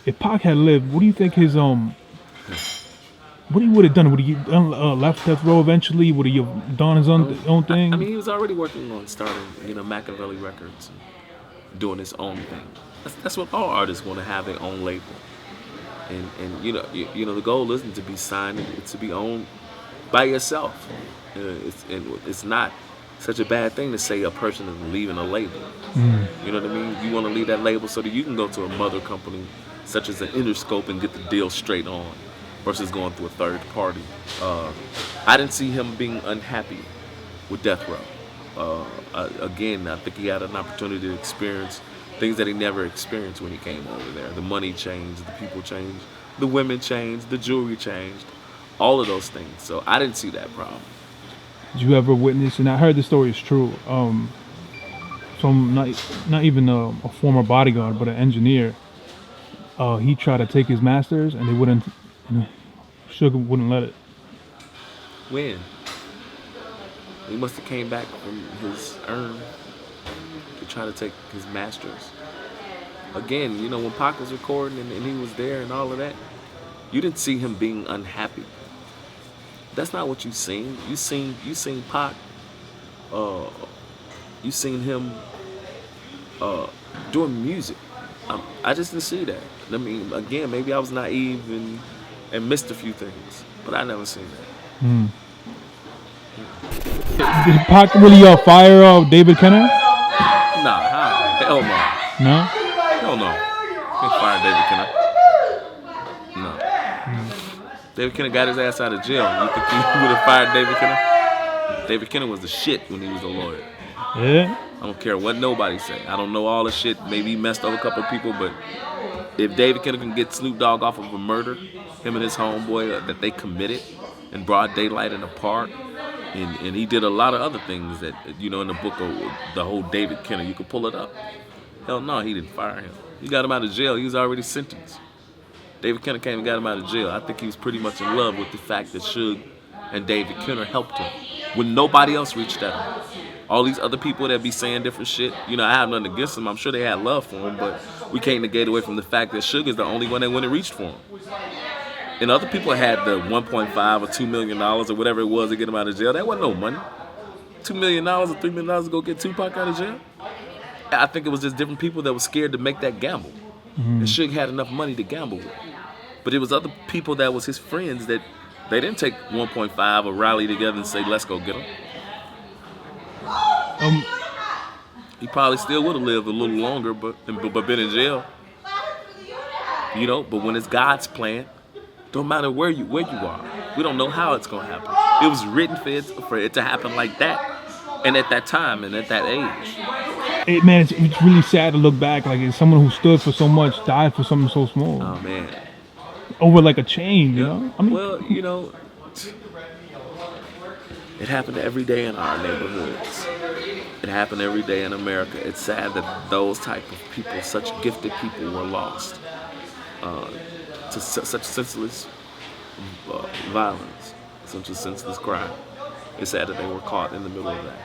if Pac had lived, what do you think his what he would have done? Would he left Death Row eventually? Would he have done his own I thing? mean, he was already working on starting, Machiavelli Records, and doing his own thing. That's what all artists want to have their own label, and the goal isn't to be signed; it's to be owned by yourself. It's not such a bad thing to say a person is leaving a label. You know what I mean? You want to leave that label so that you can go to a mother company, such as an Interscope, and get the deal straight on, versus going through a third party. I didn't see him being unhappy with Death Row. Again, I think he had an opportunity to experience things that he never experienced when he came over there. The money changed, the people changed, the women changed, the jewelry changed, all of those things. So I didn't see that problem. Did you ever witness? And I heard the story is true. From not even a former bodyguard, but an engineer. He tried to take his masters, and they wouldn't. Sugar wouldn't let it. When? He must have came back from his urn to try to take his masters. Again, when Pac was recording and he was there and all of that, you didn't see him being unhappy. That's not what you seen. You seen Pac. You seen him doing music. I just didn't see that. I mean, again, maybe I was naive and missed a few things, but I never seen that. Did Pac really fire David Kenner? Nah, hell no. No? Hell no. Can't fire David Kenner. No. David Kenner got his ass out of jail. You think he would have fired David Kenner? David Kenner was the shit when he was a lawyer. Yeah. I don't care what nobody say. I don't know all the shit. Maybe he messed over a couple of people, but if David Kenner can get Snoop Dogg off of a murder, him and his homeboy that they committed in broad daylight in the park, and he did a lot of other things that, in the book of the whole David Kenner, you could pull it up. Hell no, he didn't fire him. He got him out of jail. He was already sentenced. David Kenner came and got him out of jail. I think he was pretty much in love with the fact that Suge and David Kenner helped him when nobody else reached out. All these other people that be saying different shit, I have nothing against them. I'm sure they had love for him, but we can't negate away from the fact that Suge is the only one that went and reached for him. And other people had the 1.5 or $2 million or whatever it was to get him out of jail. That wasn't no money. $2 million or $3 million to go get Tupac out of jail? I think it was just different people that were scared to make that gamble. And Suge had enough money to gamble with. But it was other people that was his friends that they didn't take 1.5 or rally together and say, let's go get him. He probably still would have lived a little longer, but been in jail. But when it's God's plan, don't matter where you are. We don't know how it's gonna happen. It was written for it to happen like that, and at that time and at that age. Man, it's really sad to look back. Like, it's someone who stood for so much, died for something so small. Oh man. Over like a chain, you know. I mean, well, it happened every day in our neighborhoods. It happened every day in America. It's sad that those type of people, such gifted people, were lost to such senseless violence, such a senseless crime. It's sad that they were caught in the middle of that.